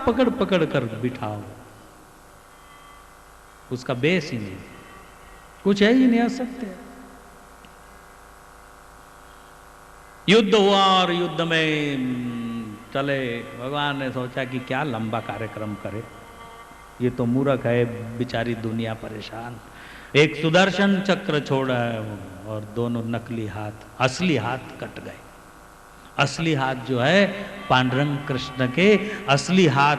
पकड़ पकड़ कर बिठाओ, उसका बेस ही नहीं, कुछ है ही नहीं असत्य। युद्ध हुआ और युद्ध में चले, भगवान ने सोचा कि क्या लंबा कार्यक्रम करे, ये तो मूर्ख है, बेचारी दुनिया परेशान। एक सुदर्शन चक्र छोड़ा है और दोनों नकली हाथ, असली हाथ कट गए। असली हाथ जो है पांडुरंग कृष्ण के असली हाथ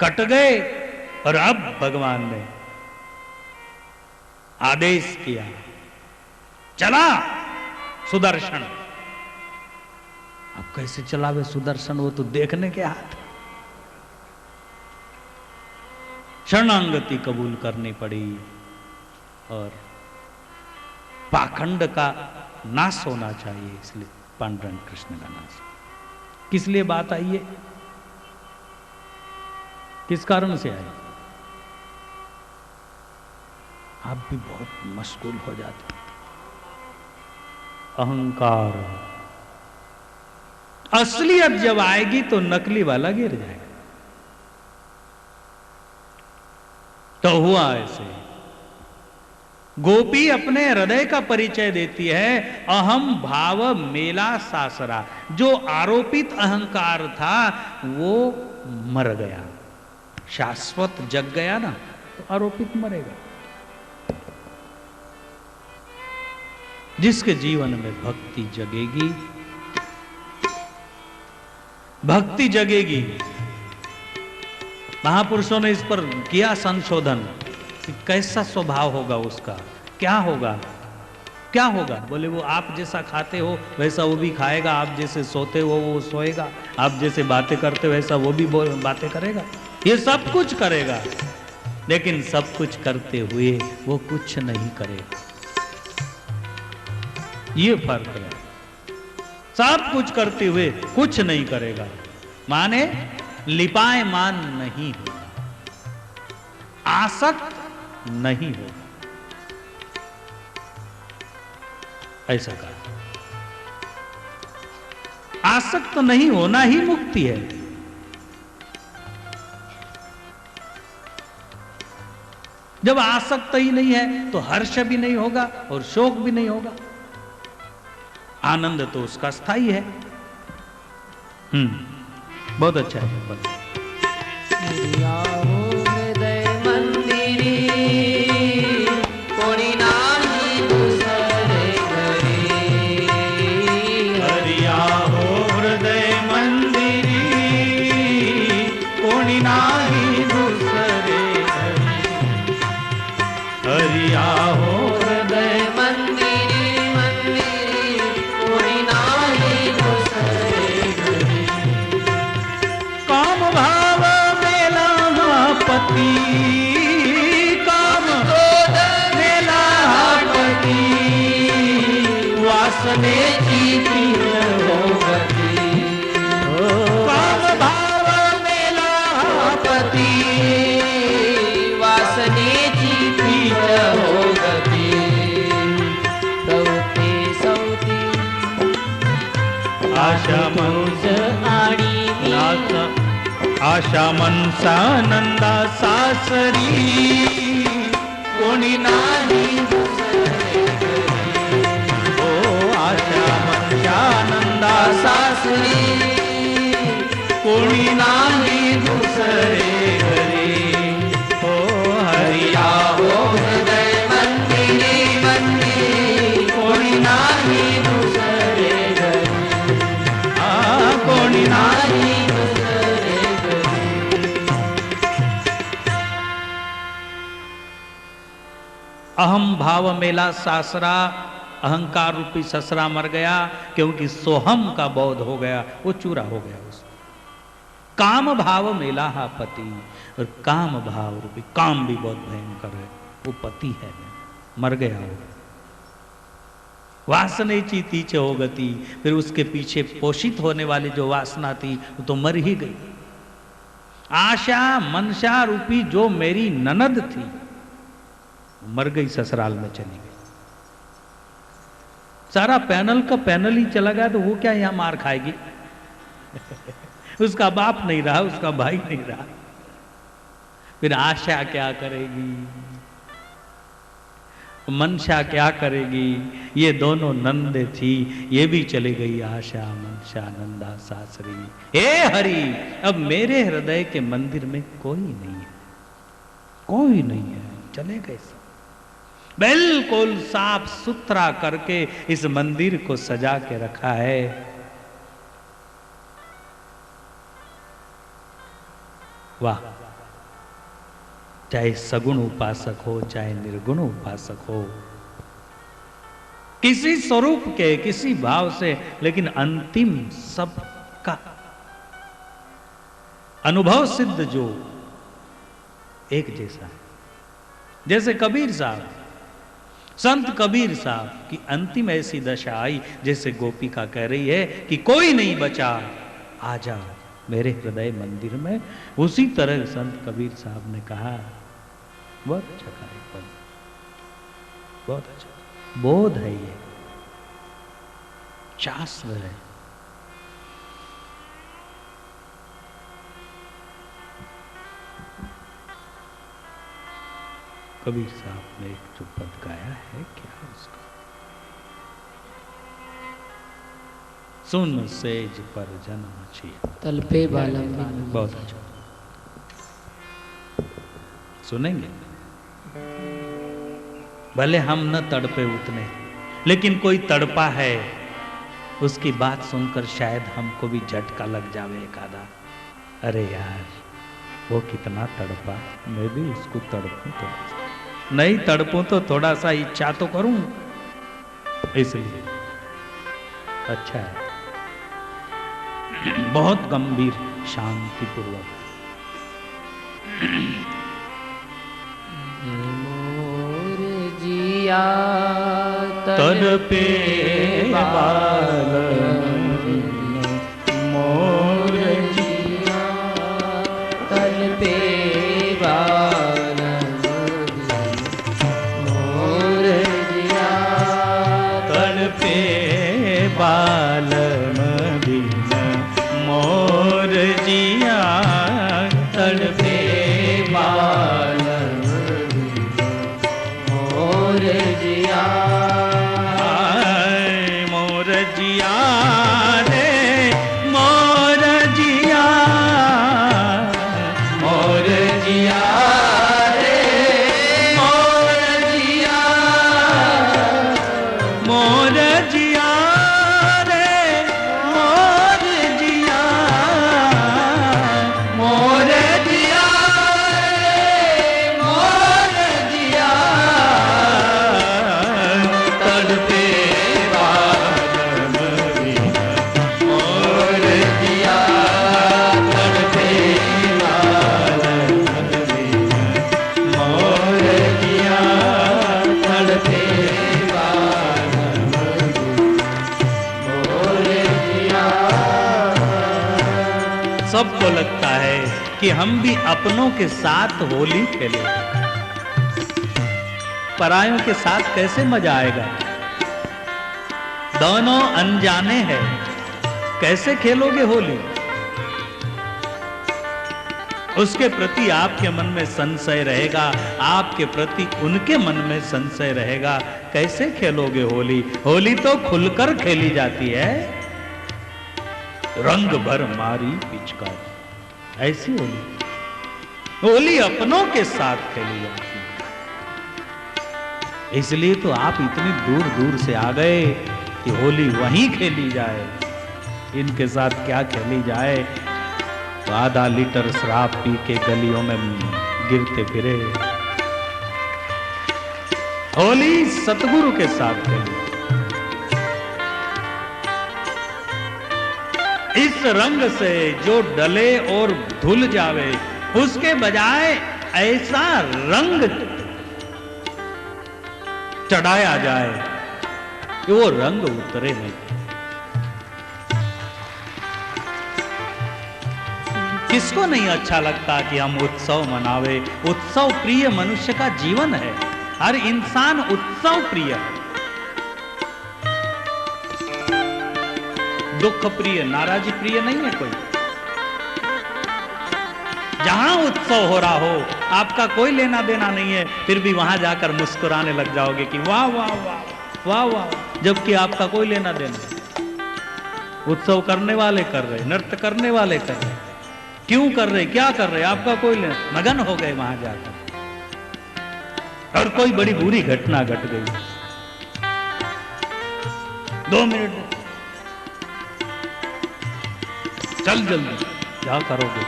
कट गए। और अब भगवान ने आदेश किया, चला सुदर्शन। अब कैसे चलावे सुदर्शन, वो तो देखने के हाथ। शरणागति कबूल करनी पड़ी और पाखंड का नाश होना चाहिए, इसलिए पांडुरंग कृष्ण का नाश। किस लिए बात आई है, किस कारण से आई? आप भी बहुत मशगूल हो जाते। अहंकार, असलियत जब आएगी तो नकली वाला गिर जाएगा। तो हुआ ऐसे, गोपी अपने हृदय का परिचय देती है, अहम भाव मेला सासरा। जो आरोपित अहंकार था वो मर गया, शाश्वत जग गया ना, तो आरोपित मरेगा। जिसके जीवन में भक्ति जगेगी, भक्ति जगेगी। महापुरुषों ने इस पर किया संशोधन कि कैसा स्वभाव होगा उसका, क्या होगा, क्या होगा। बोले वो आप जैसा खाते हो वैसा वो भी खाएगा, आप जैसे सोते हो वो सोएगा, आप जैसे बातें करते हो वैसा वो भी बातें करेगा, ये सब कुछ करेगा। लेकिन सब कुछ करते हुए वो कुछ नहीं करेगा, ये फर्क है। सब कुछ करते हुए कुछ नहीं करेगा, माने लिपायमान नहीं होगा, आसक्त नहीं होगा, ऐसा कहा। आसक्त तो नहीं होना ही मुक्ति है। जब आसक्त ही नहीं है तो हर्ष भी नहीं होगा और शोक भी नहीं होगा। आनंद तो उसका स्थायी है। बहुत अच्छा है। काम क्रोध मेला पति, वासने जीती होगति। काम भाव मेला पति, वासने जीती होगति। सौते सौती आशा मनुष्य आड़ी आशा मनसानंदा सासरी, कोणी नाही ओ आशा मनसानंदा सासरी, कोणी नाही दुसरे घरी। ओ हरिया हो हृदय मंदिरी मंदिरी, कोणी नाही दुसरे घरी, कोणी नाही। अहम भाव मेला सासरा, अहंकार रूपी ससरा मर गया, क्योंकि सोहम का बोध हो गया, वो चूरा हो गया उसको। काम भाव मेला हा पति, और काम भाव रूपी, काम भी बहुत भयंकर है, वो पति है, मर गया वो। वासने चीती च हो गति, फिर उसके पीछे पोषित होने वाली जो वासना थी वो तो मर ही गई। आशा मनसा रूपी जो मेरी ननद थी मर गई, ससुराल में चली गई। सारा पैनल का पैनल ही चला गया तो वो क्या यहां मार खाएगी। उसका बाप नहीं रहा, उसका भाई नहीं रहा, फिर आशा क्या करेगी, मनसा क्या करेगी। ये दोनों नंदे थी, ये भी चली गई आशा मनसा नंदा सासरी। हे हरि, अब मेरे हृदय के मंदिर में कोई नहीं है, कोई नहीं है, चले गए सब। बिल्कुल साफ सुथरा करके इस मंदिर को सजा के रखा है। वाह, चाहे सगुण उपासक हो चाहे निर्गुण उपासक हो, किसी स्वरूप के किसी भाव से, लेकिन अंतिम सबका अनुभव सिद्ध जो एक जैसा है। जैसे कबीर साहब, संत कबीर साहब की अंतिम ऐसी दशा आई, जैसे गोपिका कह रही है कि कोई नहीं बचा, आजा मेरे हृदय मंदिर में। उसी तरह संत कबीर साहब ने कहा, बहुत अच्छा कार्यक्रम, बहुत अच्छा बोध है, ये शास्त्र है। कबीर साहब ने एक जो पद गाया है, क्या उसका, सुन सेज पर जन्म छिया तल पे बालम। बहुत अच्छा, सुनेंगे। भले हम न तड़पे उतने, लेकिन कोई तड़पा है, उसकी बात सुनकर शायद हमको भी झटका लग जावे एक आधा। अरे यार, वो कितना तड़पा, मैं भी उसको तड़पूं, तो नहीं तड़पूं तो थोड़ा सा इच्छा तो करूं, इसलिए अच्छा है। बहुत गंभीर शांतिपूर्वक। मोर जिया तड़पे बालम, मोर जिया तड़पे बालम, मोर जिया तड़पे बालम बिन, मोर जिया तड़पे बालम, मोर जिया मोर जिया रे, मोर जिया, मोर जिया रे, मोर जिया, मोर जिया रे, मोर जिया, मोर जिया रे, मोर जिया, तड़पे बालम बिन, मोर जिया तड़पे बालम बिन, मोर जिया तड़पे बालम बिन, मोर जिया। सबको लगता है कि हम भी अपनों के साथ होली खेलें, परायों के साथ कैसे मजा आएगा। दोनों अनजाने हैं, कैसे खेलोगे होली। उसके प्रति आपके मन में संशय रहेगा, आपके प्रति उनके मन में संशय रहेगा, कैसे खेलोगे होली। होली तो खुलकर खेली जाती है, रंग भर मारी पिचकारी, ऐसी होली। होली अपनों के साथ खेली जाती है। इसलिए तो आप इतनी दूर दूर से आ गए कि होली वहीं खेली जाए, इनके साथ क्या खेली जाए। तो आधा लीटर शराब पी के गलियों में गिरते फिरे। होली सतगुरु के साथ खेली। इस रंग से जो डले और धुल जावे, उसके बजाय ऐसा रंग चढ़ाया जाए कि वो रंग उतरे नहीं। किसको नहीं अच्छा लगता कि हम उत्सव मनावे। उत्सव प्रिय मनुष्य का जीवन है। हर इंसान उत्सव प्रिय है, दुख प्रिय, नाराजी प्रिय नहीं है कोई। जहां उत्सव हो रहा हो, आपका कोई लेना देना नहीं है, फिर भी वहां जाकर मुस्कुराने लग जाओगे कि वाह वाह वाह वाह वाह, जबकि आपका कोई लेना देना नहीं। उत्सव करने वाले कर रहे, नृत्य करने वाले कर रहे, क्यों कर रहे, क्या कर रहे, आपका कोई लेना, मगन हो गए वहां जाकर। और कोई बड़ी बुरी घटना घट गई, 2 मिनट चल जल्दी, क्या करोगे।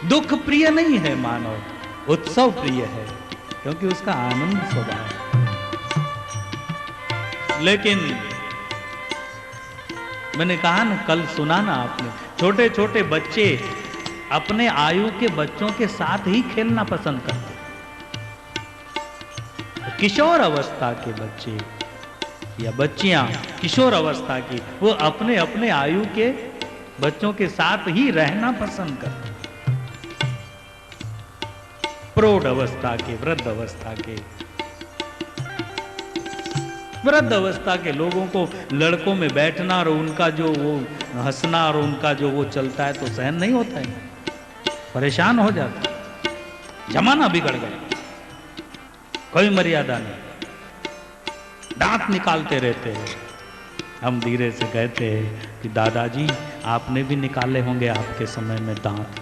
दुख प्रिय नहीं है मानव, उत्सव प्रिय है, क्योंकि उसका आनंद स्वभाव है। लेकिन मैंने कहा ना, कल सुना ना आपने, छोटे छोटे बच्चे अपने आयु के बच्चों के साथ ही खेलना पसंद करते। किशोर अवस्था के बच्चे या बच्चियां किशोर अवस्था की, वो अपने अपने आयु के बच्चों के साथ ही रहना पसंद करते। प्रौढ़ अवस्था के, वृद्ध अवस्था के लोगों को लड़कों में बैठना और उनका जो वो हंसना और उनका जो वो चलता है तो सहन नहीं होता है, परेशान हो जाता है। जमाना बिगड़ गया, कोई मर्यादा नहीं, दांत निकालते रहते हैं। हम धीरे से कहते हैं कि दादाजी आपने भी निकाले होंगे आपके समय में दांत।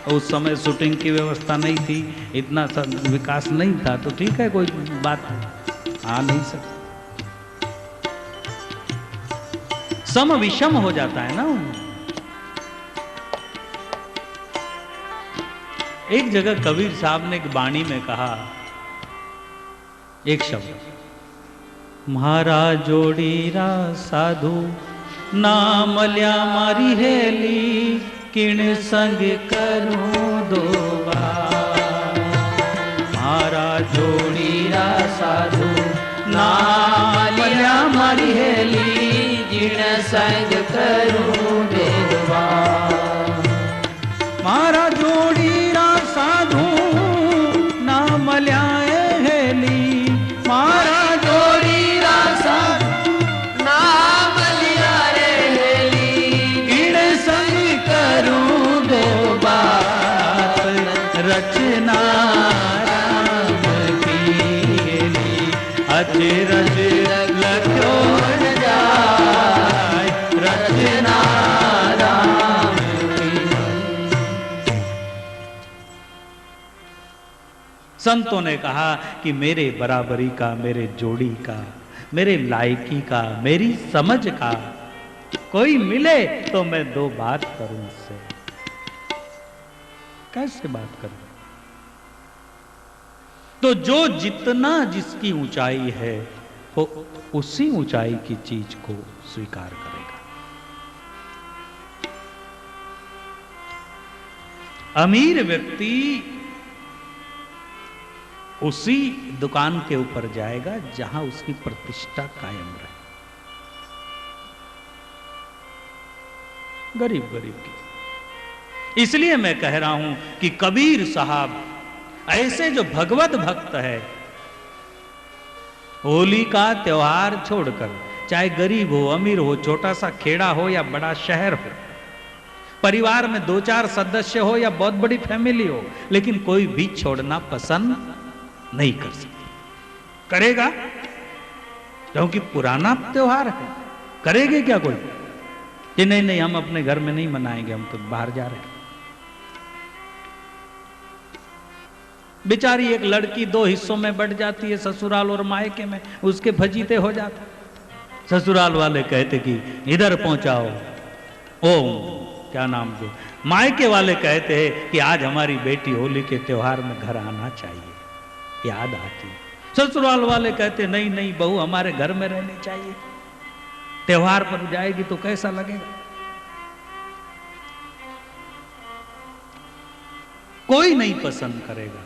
उस समय शूटिंग की व्यवस्था नहीं थी, इतना विकास नहीं था, तो ठीक है, कोई बात आ नहीं सकती। सम विषम हो जाता है ना। एक जगह कबीर साहब ने एक बाणी में कहा एक शब्द, महाराज जोड़ीरा साधु नाम लिया मारी हेली, किण संग करूं दो बार। महाराज जोड़ीरा साधु नाम लिया मारी हेली, किण संग करूं दो बार। महाराज जोड़ीरा साधु नाम लिया हेली, महाराज जोड़ीरा साधु नाम लिया रे हेली, किण संग करूं दो बात। रचना राम की हेली, अचरज लख्यो न जाय, रचना राम की। संतों ने कहा कि मेरे बराबरी का, मेरे जोड़ी का, मेरे लायकी का, मेरी समझ का कोई मिले तो मैं 2 बात करूं उससे। कैसे बात करूं? तो जो जितना जिसकी ऊंचाई है वो उसी ऊंचाई की चीज को स्वीकार करेगा। अमीर व्यक्ति उसी दुकान के ऊपर जाएगा जहां उसकी प्रतिष्ठा कायम रहे। गरीब की। इसलिए मैं कह रहा हूं कि कबीर साहब ऐसे जो भगवत भक्त है, होली का त्योहार छोड़कर, चाहे गरीब हो, अमीर हो, छोटा सा खेड़ा हो या बड़ा शहर हो, परिवार में 2-4 सदस्य हो या बहुत बड़ी फैमिली हो, लेकिन कोई भी छोड़ना पसंद नहीं कर सकता। करेगा क्योंकि पुराना त्योहार है। करेंगे क्या कोई कि नहीं नहीं हम अपने घर में नहीं मनाएंगे, हम तो बाहर जा रहे हैं। बेचारी एक लड़की 2 हिस्सों में बढ़ जाती है, ससुराल और मायके में, उसके फजीते हो जाते। ससुराल वाले कहते कि इधर पहुंचाओ, ओम क्या नाम दो। मायके वाले कहते हैं कि आज हमारी बेटी होली के त्योहार में घर आना चाहिए, याद आती। ससुराल वाले कहते नहीं नहीं बहू हमारे घर में रहनी चाहिए, त्योहार पर जाएगी तो कैसा लगेगा। कोई नहीं पसंद करेगा,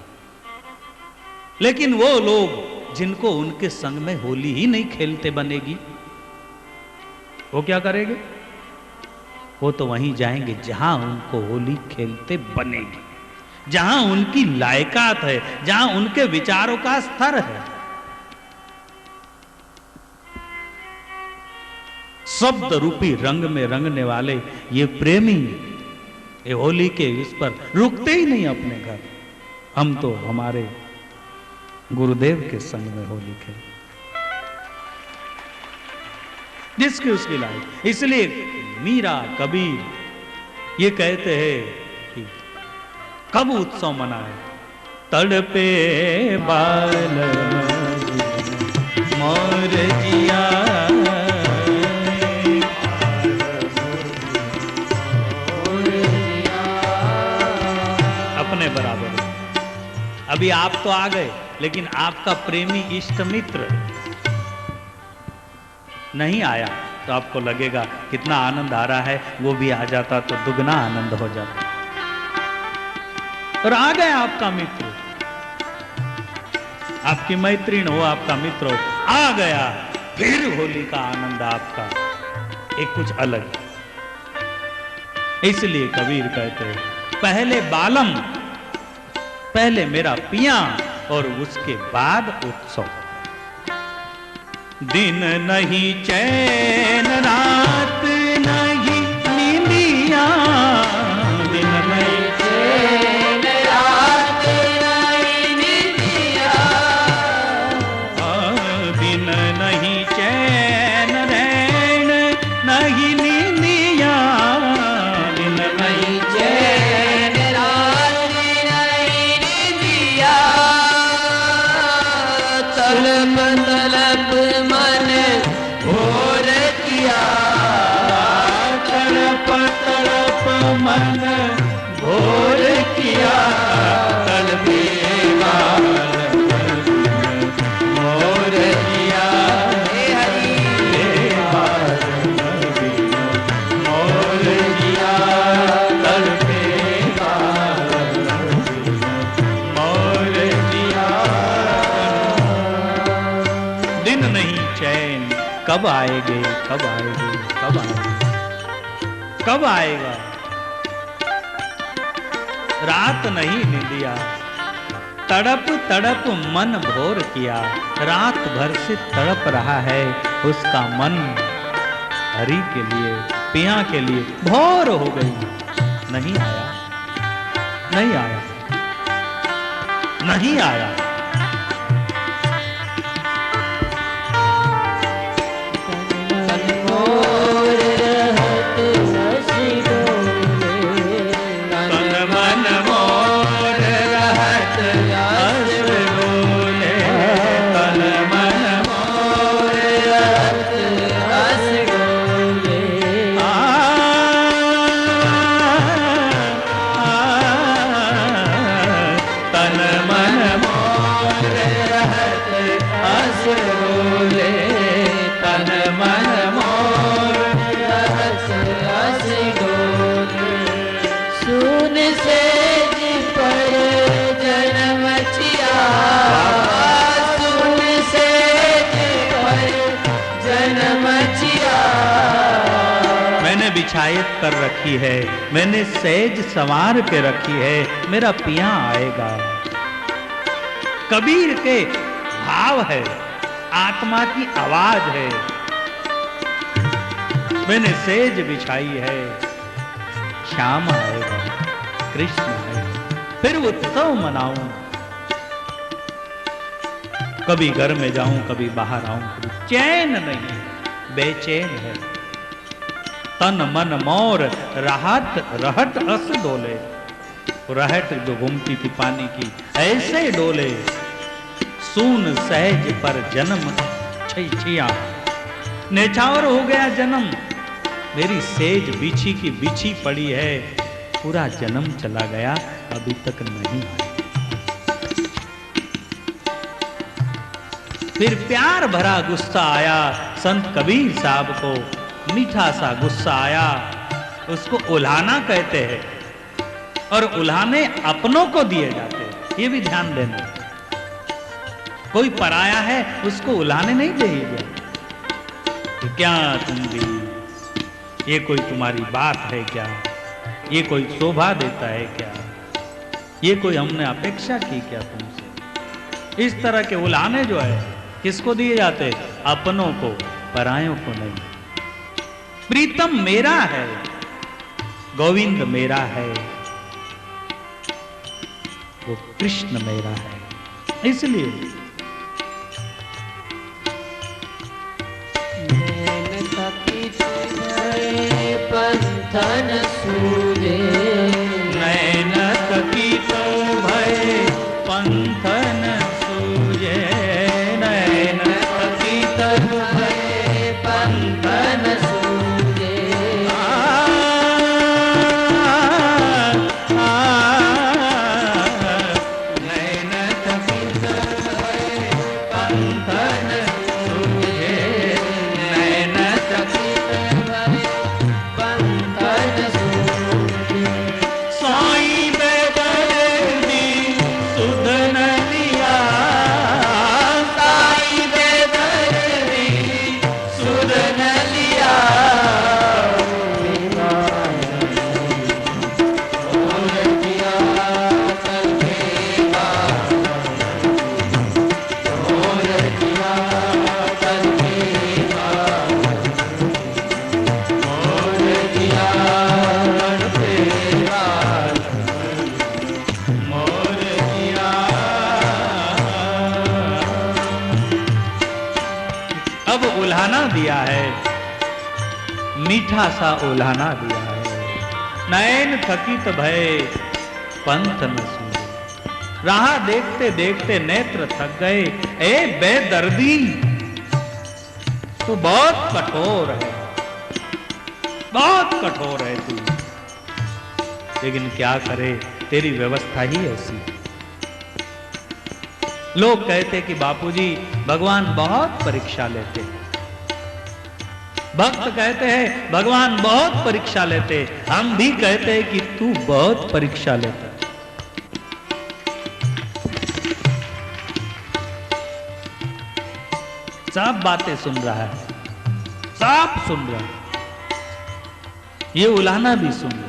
लेकिन वो लोग जिनको उनके संग में होली ही नहीं खेलते बनेगी, वो क्या करेंगे? वो तो वहीं जाएंगे जहां उनको होली खेलते बनेगी, जहां उनकी लायकात है, जहां उनके विचारों का स्तर है। शब्द रूपी रंग में रंगने वाले ये प्रेमी ये होली के इस पर रुकते ही नहीं अपने घर। हम तो हमारे गुरुदेव के संग में होली खेले, जिसकी उसकी लाइफ। इसलिए मीरा कबीर ये कहते हैं कि कब उत्सव मनाए, तड़पे बाल मोर जिया, अपने बराबर। अभी आप तो आ गए, लेकिन आपका प्रेमी इष्ट मित्र नहीं आया तो आपको लगेगा कितना आनंद आ रहा है, वो भी आ जाता तो दुगना आनंद हो जाता। और आ गया आपका मित्र, आपकी मैत्रीण हो, आपका मित्र हो, आ गया, फिर होली का आनंद आपका एक कुछ अलग। इसलिए कबीर कहते हैं पहले बालम, पहले मेरा पिया और उसके बाद उत्सव। दिन नहीं चैन रात नहीं नींदिया, दिन नहीं चैन रात नहीं नींदिया, दिन नहीं चैन रैन नहीं नींदिया, दिन नहीं चैन रात नहीं नींदिया, तड़प तड़प मन भोर किया, तड़प तड़प मन भोर किया, तड़पे बाल मोर किया, हे हरि बाल मोर किया, तड़पे बाल मोर किया। दिन नहीं चैन, कब आएगे कब आएगे कब आएगे, कब आएगा। रात नहीं निंदिया, तड़प तड़प मन भोर किया, रात भर से तड़प रहा है उसका मन हरि के लिए, पिया के लिए। भोर हो गई, नहीं आया, नहीं आया, नहीं आया। मोर रहत हंसी डोले, तन मन मोर रहत हंस डोले, तन मन मोर रहत हंस डोले, आ, तन मन मोर रहत हंस डोले, तन मन मोर रहत हंस डोले। सुन सेज पर जन्म छिया, सुन सेज पर जन्म छिया, मैंने बिछायत कर रखी है, मैंने सेज संवार के रखी है, मेरा पिया आएगा। कबीर के भाव है, आत्मा की आवाज है। मैंने सेज बिछाई है, श्याम आएगा, कृष्ण आएगा, फिर उत्सव मनाऊं। कभी घर में जाऊं, कभी बाहर आऊं, कभी चैन नहीं, बेचैन है। तन मन मोर रहत रहट अस डोले, रहट जो घूमती थी पानी की ऐसे डोले। सून सहज पर जन्म छिया, नेछावर हो गया जन्म, मेरी सेज बिछी की बिछी पड़ी है, पूरा जन्म चला गया अभी तक नहीं आया। फिर प्यार भरा गुस्सा आया संत कबीर साहब को, मीठा सा गुस्सा आया, उसको उल्हाना कहते हैं, और उल्हाने अपनों को दिए जाते हैं, ये भी ध्यान देना। कोई पराया है उसको उल्हाने नहीं देंगे। तो क्या तुम भी, ये कोई तुम्हारी बात है क्या, ये कोई शोभा देता है क्या, ये कोई हमने अपेक्षा की क्या तुमसे। इस तरह के उल्हाने जो है किसको दिए जाते, अपनों को, परायों को नहीं। प्रीतम मेरा है, गोविंद मेरा है, वो कृष्ण मेरा है। इसलिए पंथन सूझे, नैन तकित भय पंथन सूझे, नैन तकित भय पंथन सूझे। नैन तकित भय पंथन सूझे, नैन तकित भय पंथन सूझे। साईं बेदर्दी सुधन लिया, साईं बेदर्दी सुधन लिया। अब उल्हाना दिया है, मीठा सा उल्हाना दिया है। नैन थकित भय पंथ न सूझे, राह देखते देखते नेत्र थक गए। ए बेदर्दी, तू बहुत कठोर है, बहुत कठोर है तू, लेकिन क्या करे, तेरी व्यवस्था ही ऐसी है। लोग कहते कि बापूजी भगवान बहुत परीक्षा लेते हैं, भक्त कहते हैं भगवान बहुत परीक्षा लेते, हम भी कहते हैं कि तू बहुत परीक्षा लेता है। सब बातें सुन रहा है, सब सुन रहा है, ये उलाहना भी सुन रहा है।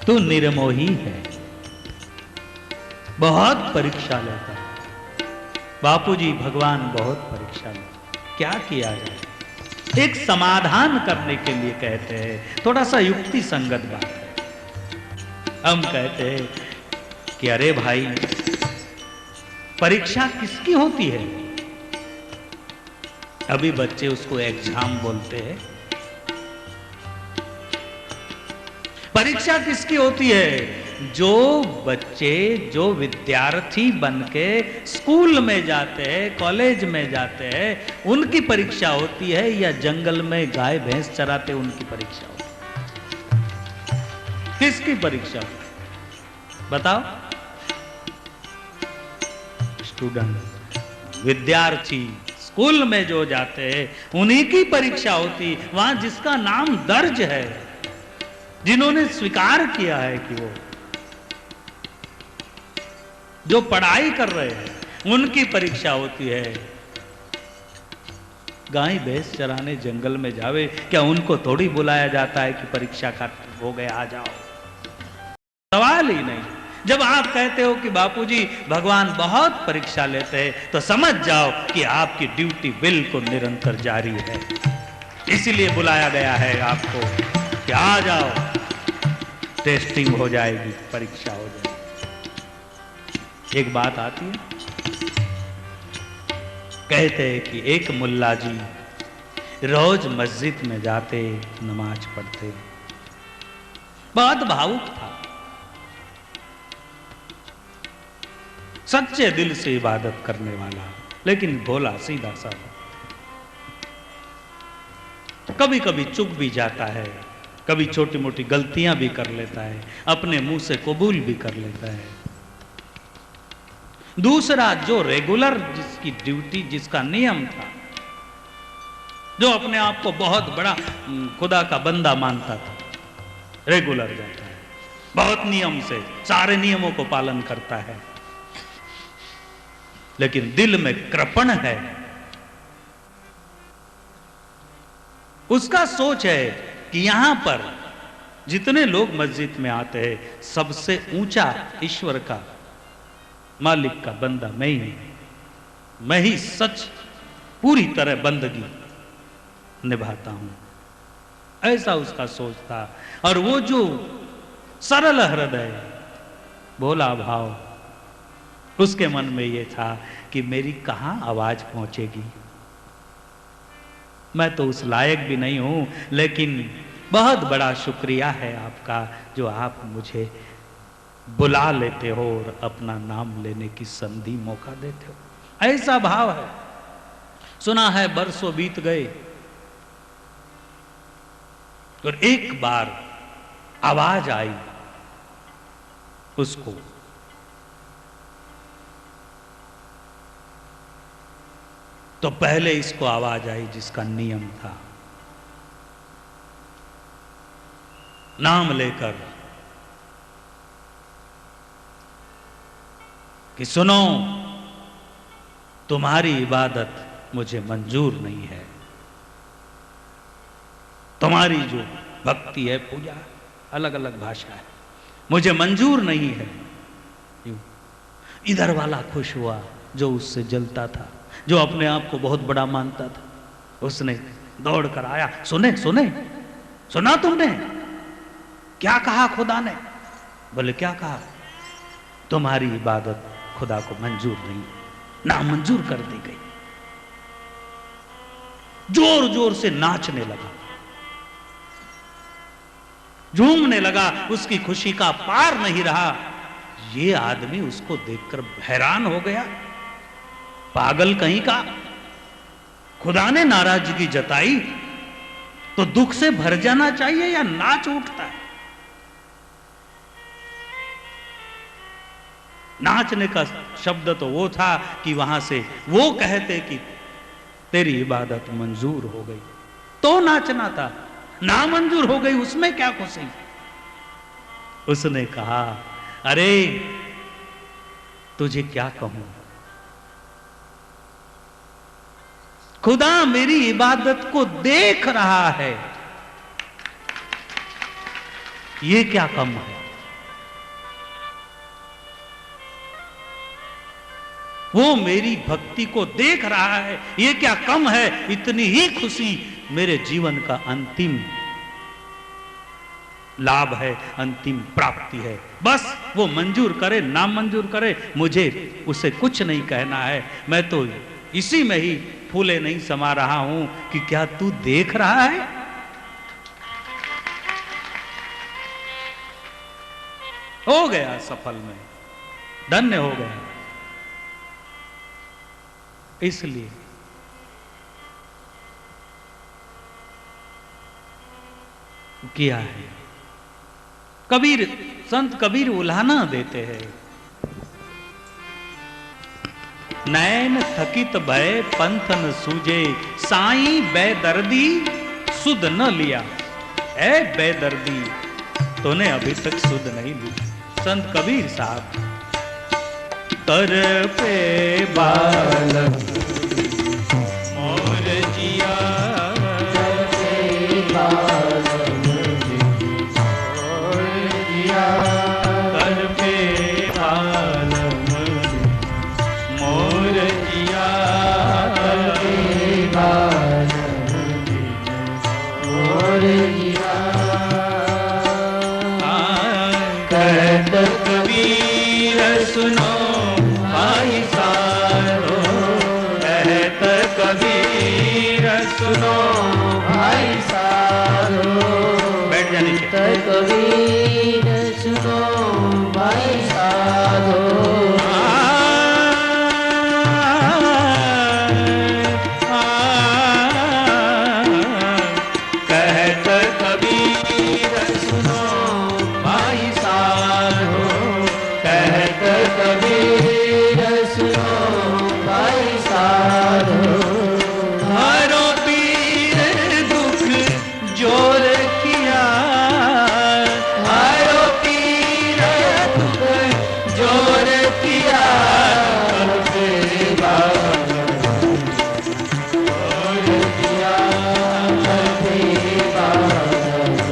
तू निर्मोही है, बहुत परीक्षा लेता है। बापूजी भगवान बहुत परीक्षा लेते, क्या किया जाए? एक समाधान करने के लिए कहते हैं, थोड़ा सा युक्ति संगत बात है। हम कहते हैं कि अरे भाई, परीक्षा किसकी होती है? अभी बच्चे उसको एग्जाम बोलते हैं। परीक्षा किसकी होती है? जो बच्चे, जो विद्यार्थी बनके स्कूल में जाते हैं, कॉलेज में जाते हैं, उनकी परीक्षा होती है, या जंगल में गाय भैंस चराते उनकी परीक्षा होती है? किसकी परीक्षा होती है? बताओ। स्टूडेंट, विद्यार्थी स्कूल में जो जाते हैं उन्हीं की परीक्षा होती। वहां जिसका नाम दर्ज है, जिन्होंने स्वीकार किया है कि वो जो पढ़ाई कर रहे हैं उनकी परीक्षा होती है। गाय भैंस चराने जंगल में जावे, क्या उनको थोड़ी बुलाया जाता है कि परीक्षा का हो गया आ जाओ? सवाल ही नहीं। जब आप कहते हो कि बापूजी भगवान बहुत परीक्षा लेते हैं, तो समझ जाओ कि आपकी ड्यूटी बिल्कुल निरंतर जारी है। इसीलिए बुलाया गया है आपको कि आ जाओ, टेस्टिंग हो जाएगी, परीक्षा हो जाएगी। एक बात आती है, कहते हैं कि एक मुल्ला जी रोज मस्जिद में जाते, नमाज पढ़ते, बहुत भावुक था, सच्चे दिल से इबादत करने वाला, लेकिन भोला सीधा साधा। कभी कभी चूक भी जाता है, कभी छोटी मोटी गलतियां भी कर लेता है, अपने मुंह से कबूल भी कर लेता है। दूसरा, जो रेगुलर, जिसकी ड्यूटी, जिसका नियम था, जो अपने आप को बहुत बड़ा खुदा का बंदा मानता था, रेगुलर जाता है, बहुत नियम से सारे नियमों को पालन करता है, लेकिन दिल में कृपण है। उसका सोच है कि यहां पर जितने लोग मस्जिद में आते हैं, सबसे ऊंचा ईश्वर का, मालिक का बंदा मैं ही हूं। मैं ही सच पूरी तरह बंदगी निभाता हूं, ऐसा उसका सोच था। और वो जो सरल हृदय, भोला भाव, उसके मन में ये था कि मेरी कहां आवाज पहुंचेगी, मैं तो उस लायक भी नहीं हूं, लेकिन बहुत बड़ा शुक्रिया है आपका जो आप मुझे बुला लेते हो और अपना नाम लेने की संधि मौका देते हो। ऐसा भाव है। सुना है बरसों बीत गए और एक बार आवाज आई उसको, तो पहले इसको आवाज आई जिसका नियम था, नाम लेकर कि सुनो, तुम्हारी इबादत मुझे मंजूर नहीं है, तुम्हारी जो भक्ति है, पूजा, अलग अलग भाषा है, मुझे मंजूर नहीं है। इधर वाला खुश हुआ जो उससे जलता था, जो अपने आप को बहुत बड़ा मानता था। उसने दौड़ कर आया, सुने सुने, सुना तुमने क्या कहा खुदा ने? बोले क्या कहा? तुम्हारी इबादत खुदा को मंजूर नहीं, नामंजूर कर दी गई। जोर जोर से नाचने लगा, झूमने लगा, उसकी खुशी का पार नहीं रहा। ये आदमी उसको देखकर हैरान हो गया, पागल कहीं का, खुदा ने नाराजगी जताई तो दुख से भर जाना चाहिए या नाच उठता है? नाचने का शब्द तो वो था कि वहां से वो कहते कि तेरी इबादत मंजूर हो गई, तो नाचना था। ना मंजूर हो गई उसमें क्या खुशी? उसने कहा, अरे तुझे क्या कहूं, खुदा मेरी इबादत को देख रहा है, ये क्या कम है? वो मेरी भक्ति को देख रहा है, ये क्या कम है? इतनी ही खुशी मेरे जीवन का अंतिम लाभ है, अंतिम प्राप्ति है। बस वो मंजूर करे, ना मंजूर करे, मुझे उसे कुछ नहीं कहना है। मैं तो इसी में ही फूले नहीं समा रहा हूं कि क्या तू देख रहा है? हो गया सफल में, धन्य हो गया। इसलिए किया है। कबीर, संत कबीर उल्हाना देते हैं, नैन थकित भय पंथ न सूझे, साई बेदर्दी सुध न लिया। ऐ बेदर्दी, तूने अभी तक सुध नहीं ली। संत कबीर साहब, कर पे बालक मोर जिया, कर पे बालक मोर जिया, कर पे बालक मोर जिया, कर पे बालक मोर जिया। कहत कबीर सुनो भाई सारो, कहत कबीर सुनो भाई सारो, बैठ जाने के, कबीर सुनो भाई सारो। कहत कबीर सुनो भाई सारो, कहत कबीर सुनो भाई सारो। हरो पीर दुख जोर किया, हरो पीर दुख जोर किया, करते बालक जोर किया, करते बालक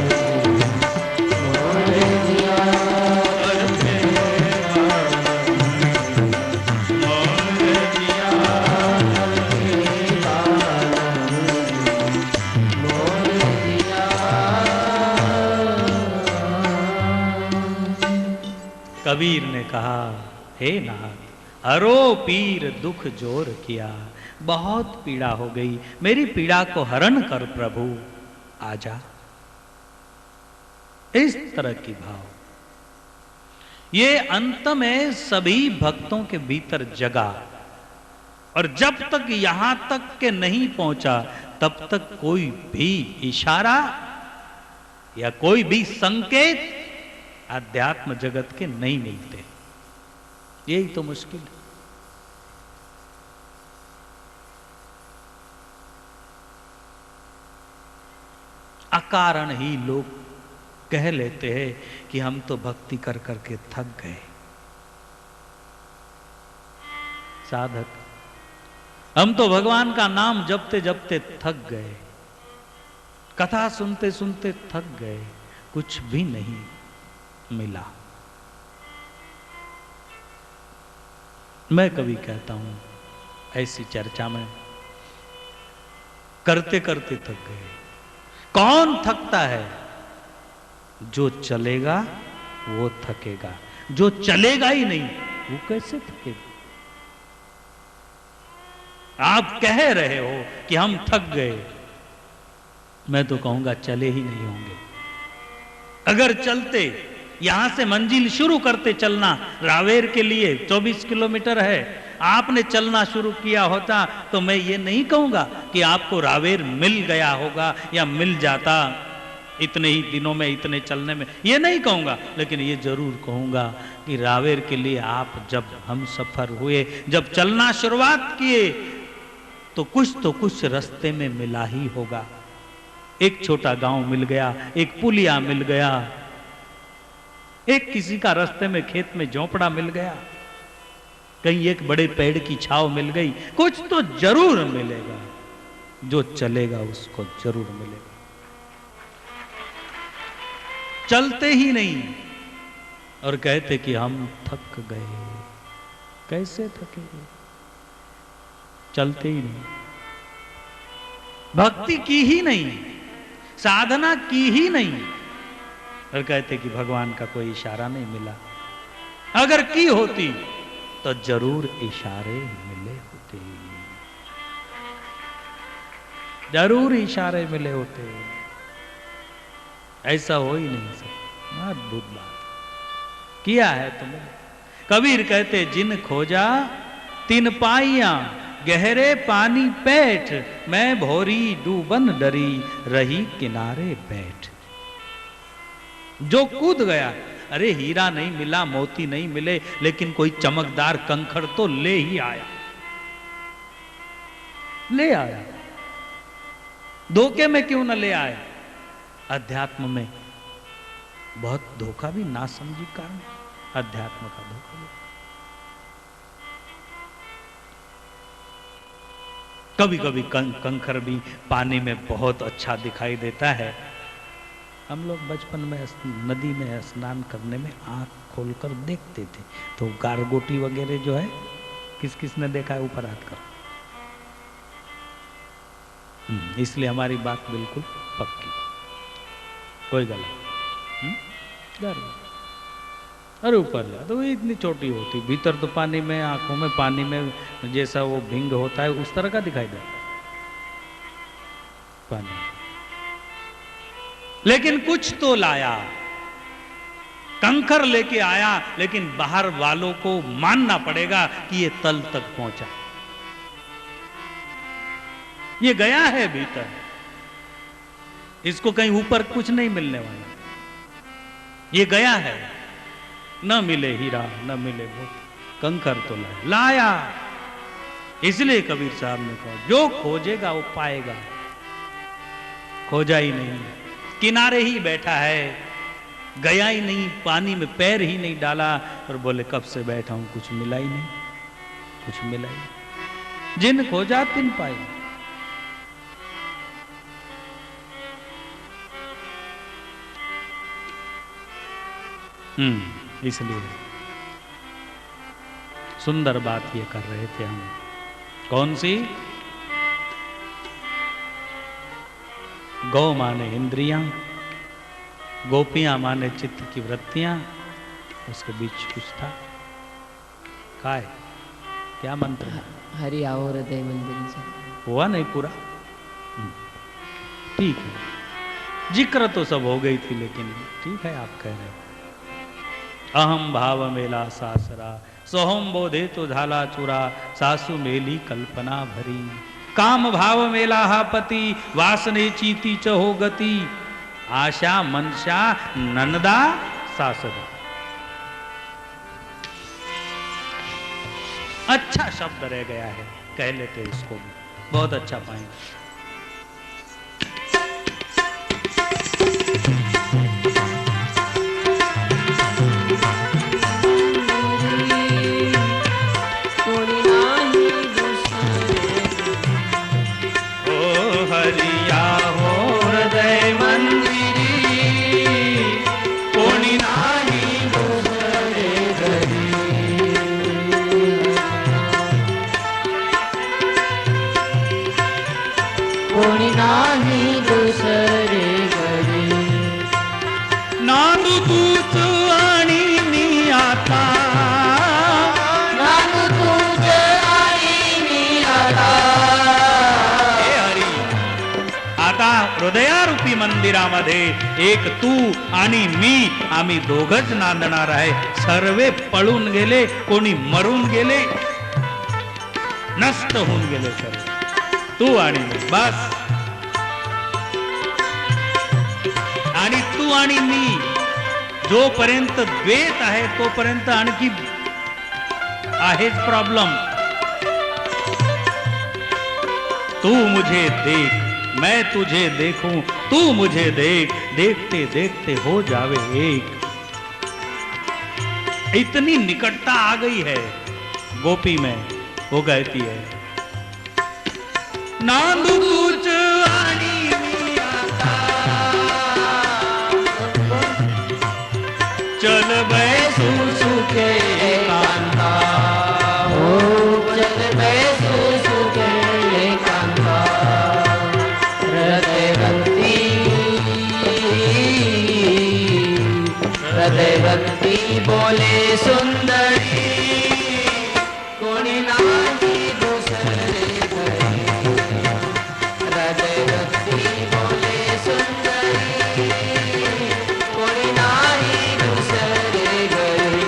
कबीर ने कहा, हे नाथ, हरो पीर दुख जोर किया, बहुत पीड़ा हो गई, मेरी पीड़ा को हरण कर प्रभु, आजा। इस तरह की भाव ये अंत में सभी भक्तों के भीतर जगा, और जब तक यहां तक के नहीं पहुंचा तब तक कोई भी इशारा या कोई भी संकेत आध्यात्म जगत के नहीं मिलते। यही तो मुश्किल है। अकारण ही लोग कह लेते हैं कि हम तो भक्ति कर करके थक गए। साधक, हम तो भगवान का नाम जपते जपते थक गए, कथा सुनते सुनते थक गए, कुछ भी नहीं मिला। मैं कभी कहता हूं ऐसी चर्चा में, करते करते थक गए। कौन थकता है? जो चलेगा वो थकेगा, जो चलेगा ही नहीं वो कैसे थकेगा? आप कह रहे हो कि हम थक गए, मैं तो कहूंगा चले ही नहीं होंगे। अगर चलते, यहां से मंजिल शुरू करते चलना, रावेर के लिए 24 किलोमीटर है, आपने चलना शुरू किया होता तो मैं ये नहीं कहूंगा कि आपको रावेर मिल गया होगा या मिल जाता इतने ही दिनों में, इतने चलने में, ये नहीं कहूंगा, लेकिन ये जरूर कहूंगा कि रावेर के लिए आप जब हम सफर हुए, जब चलना शुरुआत किए, तो कुछ रास्ते में मिला ही होगा। एक छोटा गांव मिल गया, एक पुलिया मिल गया, एक किसी का रास्ते में खेत में झोंपड़ा मिल गया, कहीं एक बड़े पेड़ की छाव मिल गई, कुछ तो जरूर मिलेगा। जो चलेगा उसको जरूर मिलेगा। चलते ही नहीं और कहते कि हम थक गए। कैसे थकेंगे? चलते ही नहीं, भक्ति की ही नहीं, साधना की ही नहीं, और कहते कि भगवान का कोई इशारा नहीं मिला। अगर की होती तो जरूर इशारे मिले होते, जरूर इशारे मिले होते। ऐसा हो ही नहीं सकता। अद्भुत बात किया है तुमने। कबीर कहते, जिन खोजा तिन पाइया, गहरे पानी पैठ, मैं भोरी डूबन डरी, रही किनारे बैठ। जो कूद गया, अरे हीरा नहीं मिला, मोती नहीं मिले, लेकिन कोई चमकदार कंकड़ तो ले ही आया, ले आया। धोखे में क्यों न ले आया? अध्यात्म में बहुत धोखा भी ना समझी कारण, अध्यात्म का धोखा भी। कभी कभी कंकड़ भी पानी में बहुत अच्छा दिखाई देता है। हम लोग बचपन में नदी में स्नान करने में आंख खोलकर देखते थे, तो गारगोटी वगैरह जो है, किस किस ने देखा है? ऊपर हाथ करो। इसलिए हमारी बात बिल्कुल पक्की, कोई गलत। अरे ऊपर जा तो इतनी छोटी होती, भीतर तो पानी में, आंखों में पानी में जैसा वो भिंग होता है उस तरह का दिखाई देता पानी। लेकिन कुछ तो लाया, कंकड़ लेके आया, लेकिन बाहर वालों को मानना पड़ेगा कि ये तल तक पहुंचा, ये गया है भीतर, इसको कहीं ऊपर कुछ नहीं मिलने वाला, ये गया है। न मिले हीरा न मिले मोती, कंकड़ तो लाया। इसलिए कबीर साहब ने कहा, जो खोजेगा वो पाएगा। खोजा ही नहीं, किनारे ही बैठा है, गया ही नहीं, पानी में पैर ही नहीं डाला, और बोले कब से बैठा हूं, कुछ मिला ही नहीं, कुछ मिला ही नहीं। जिन खोजा तिन पाए। इसलिए सुंदर बात ये कर रहे थे हम। कौन सी? गौ माने इंद्रियां, गोपियां माने चित्त की वृत्तियां, उसके बीच कुछ था, काय क्या मंत्र है? हरि आओ हृदय मंदिर से हुआ नहीं पूरा? ठीक है, जिक्र तो सब हो गई थी, लेकिन ठीक है आप कह रहे हो। अहम भाव मेला सासरा, सोहम बोधे तो झाला चुरा, सासू मेली कल्पना भरी। काम भाव मेला हा पति, वासने चीती च हो गति, आशा मनशा नंदा सासरा। अच्छा शब्द रह गया है, कह लेते इसको भी, बहुत अच्छा पाएंगे। हृदयारूपी मंदिरामध्ये एक तू आणि मी, आम्ही दोघच नांदणार आहे. सर्वे पळून गेले, कोणी मरून गेले, नष्ट होऊन गेले सर्व, तू आणि मी बस. आणि तू आणि मी जोपर्यंत द्वैत आहे तोपर्यंत आणखी आहेच प्रॉब्लेम. तू मुझे देख, मैं तुझे देखूं, तू मुझे देख, देखते देखते हो जावे एक. इतनी निकटता आ गई है गोपी में, वो कहती है नांदू तुझ आणि मी आता, चल बैसू सुखे एकांता, हो चल बैसू सुखे एकांता. हृदय भक्ति बोले सुंदरी, कोणी नाही दुसरे घरी. हृदय भक्ति बोले सुंदरी, कोणी नाही दुसरे घरी.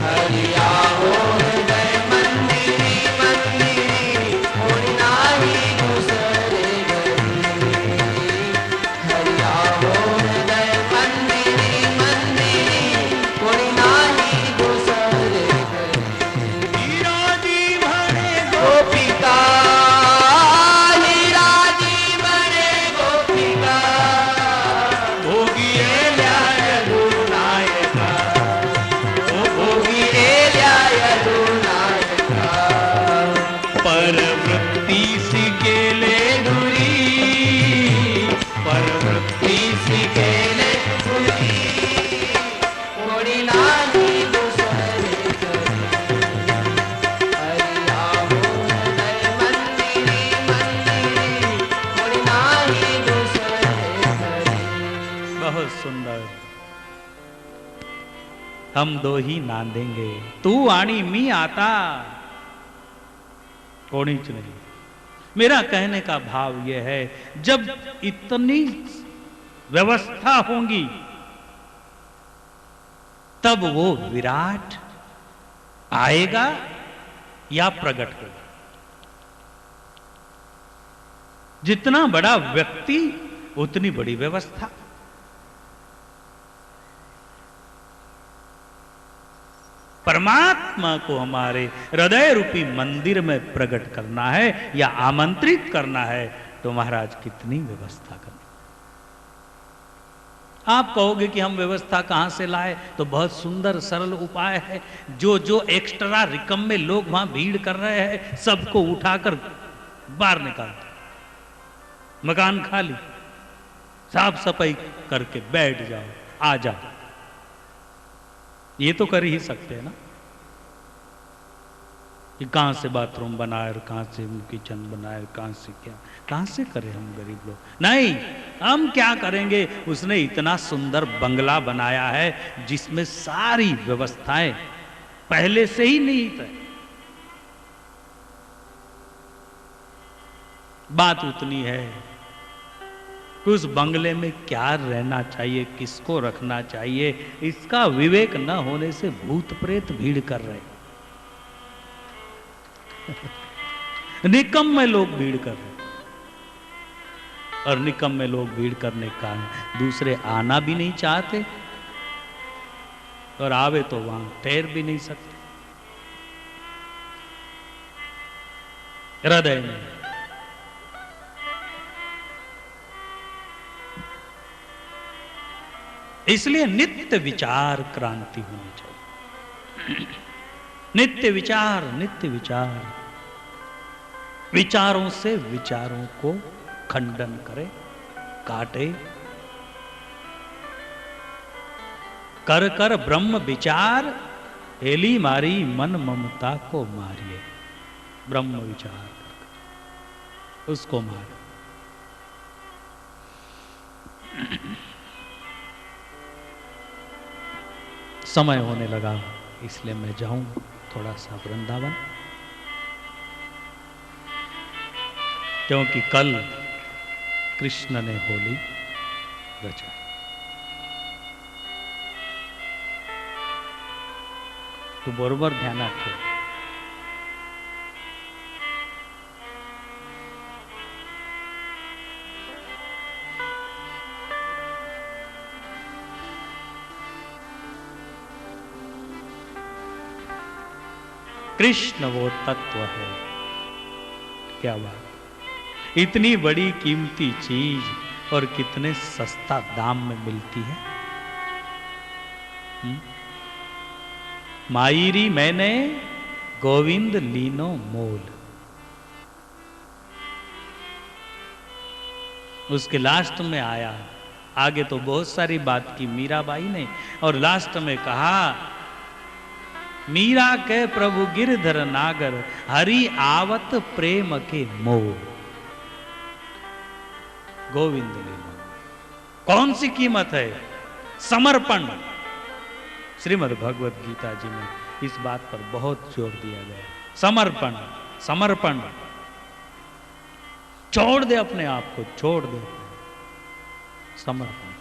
हरि आओ हृदय मंदिरी मंदिरी, कोणी नाही दुसरे घरी. हरि आओ हृदय मंदिरी मंदिरी, कोणी नाही दुसरे घरी. हिराजी म्हणे गोपिका हिराजी म्हणे गोपिका, भोगी येल्या गुरुनायका, ओ भोगी गेल्या गुरुनायका. परवृत्तीसी गेले दुरी परवृत्तीसी गेले दुरी, कोणी नाही दुसरे घरी. हरि आओ हृदय मंदिरी मंदिरी, कोणी नाही दुसरे घरी. बहुत सुंदर. हम दो ही नांदेंगे, तू आणि मी आता, कोणीच नहीं. मेरा कहने का भाव यह है, जब इतनी व्यवस्था होगी तब वो विराट आएगा या प्रकट होगा. जितना बड़ा व्यक्ति उतनी बड़ी व्यवस्था. परमात्मा को हमारे हृदय रूपी मंदिर में प्रकट करना है या आमंत्रित करना है, तो महाराज कितनी व्यवस्था करना. आप कहोगे कि हम व्यवस्था कहां से लाए, तो बहुत सुंदर सरल उपाय है. जो जो एक्स्ट्रा रिकम में लोग वहां भीड़ कर रहे हैं, सबको उठाकर बाहर निकाल दो. मकान खाली, साफ सफाई करके बैठ जाओ, आ जाओ. ये तो कर ही सकते हैं ना. कि कहाँ से बाथरूम बनाए और कहाँ से किचन बनाए, कहाँ से क्या, कहाँ से करें हम गरीब लोग। नहीं, हम क्या करेंगे, उसने इतना सुंदर बंगला बनाया है जिसमें सारी व्यवस्थाएं पहले से ही निहित है। बात उतनी है कि उस बंगले में क्या रहना चाहिए, किसको रखना चाहिए, इसका विवेक न होने से भूत प्रेत भीड़ कर रहे। निकम्मे लोग भीड़ कर रहे, और निकम्मे लोग भीड़ करने का दूसरे आना भी नहीं चाहते, और आवे तो वहां ठहर भी नहीं सकते। हृदय में इसलिए नित्य विचार क्रांति होनी चाहिए। नित्य विचार, नित्य विचार, विचारों से विचारों को खंडन करे, काटे, कर कर ब्रह्म विचार, हेली मारी मन ममता को मारिए। ब्रह्म विचार कर उसको मारे। समय होने लगा, इसलिए मैं जाऊं थोड़ा सा वृंदावन, क्योंकि कल कृष्ण ने होली रचा। तो बरोबर ध्यानात ठेव। कृष्ण वो तत्व है। क्या बात, इतनी बड़ी कीमती चीज और कितने सस्ता दाम में मिलती है। माईरी मैंने गोविंद लीनो मोल। उसके लास्ट में आया, आगे तो बहुत सारी बात की मीराबाई ने, और लास्ट में कहा मीरा के प्रभु गिरधर नागर, हरि आवत प्रेम के मोह। गोविंद लीनो, कौन सी कीमत है? समर्पण। श्रीमद् भगवत गीता जी में इस बात पर बहुत जोर दिया गया। समर्पण, समर्पण। छोड़ दे अपने आप को, छोड़ दे, समर्पण।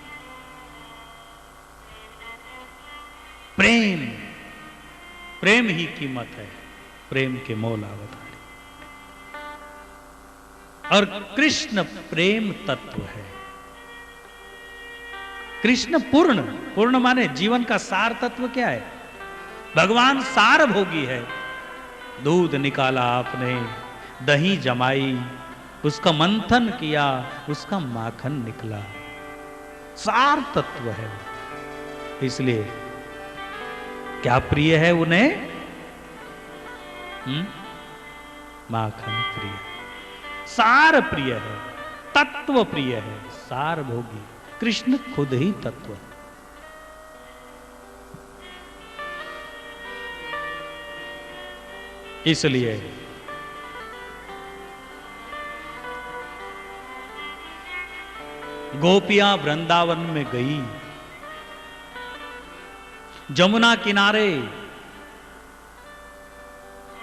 प्रेम, प्रेम ही कीमत है। प्रेम के मोल अवतारी। और कृष्ण प्रेम तत्व है। कृष्ण पूर्ण, पूर्ण माने जीवन का सार तत्व क्या है? भगवान सार भोगी है। दूध निकाला आपने, दही जमाई, उसका मंथन किया, उसका माखन निकला। सार तत्व है। इसलिए क्या प्रिय है उन्हें? माखन प्रिय, सार प्रिय है, तत्व प्रिय है, सार भोगी। कृष्ण खुद ही तत्व है। इसलिए गोपियां वृंदावन में गई, जमुना किनारे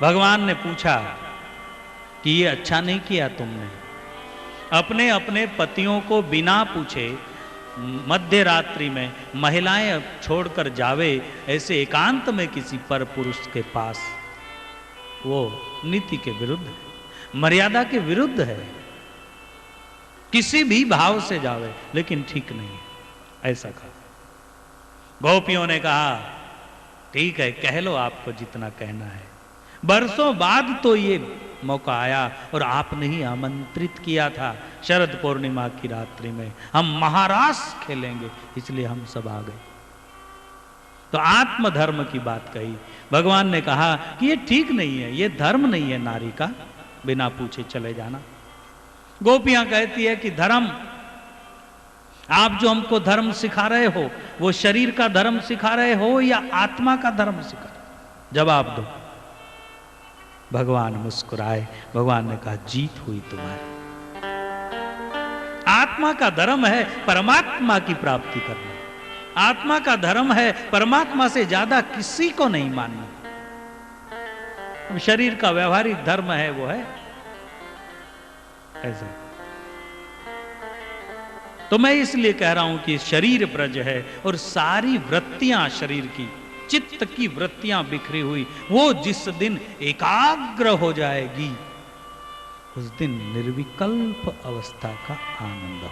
भगवान ने पूछा कि ये अच्छा नहीं किया तुमने, अपने अपने पतियों को बिना पूछे मध्य रात्रि में महिलाएं छोड़कर जावे ऐसे एकांत में किसी पर पुरुष के पास। वो नीति के विरुद्ध है, मर्यादा के विरुद्ध है। किसी भी भाव से जावे, लेकिन ठीक नहीं है। ऐसा कहा। गोपियों ने कहा ठीक है, कह लो आपको जितना कहना है। बरसों बाद तो ये मौका आया और आपने ही आमंत्रित किया था। शरद पूर्णिमा की रात्रि में हम महारास खेलेंगे, इसलिए हम सब आ गए। तो आत्मधर्म की बात कही। भगवान ने कहा कि ये ठीक नहीं है, ये धर्म नहीं है नारी का बिना पूछे चले जाना। गोपियां कहती है कि धर्म, आप जो हमको धर्म सिखा रहे हो, वो शरीर का धर्म सिखा रहे हो या आत्मा का धर्म सिखा रहे हो? जवाब दो। भगवान मुस्कुराए, भगवान ने कहा जीत हुई तुम्हारी। आत्मा का धर्म है परमात्मा की प्राप्ति करना। आत्मा का धर्म है परमात्मा से ज्यादा किसी को नहीं मानना। अब शरीर का व्यवहारिक धर्म है वो है ऐसे। तो मैं इसलिए कह रहा हूं कि शरीर ब्रज है और सारी वृत्तियां शरीर की, चित्त की वृत्तियां बिखरी हुई, वो जिस दिन एकाग्र हो जाएगी उस दिन निर्विकल्प अवस्था का आनंद हो।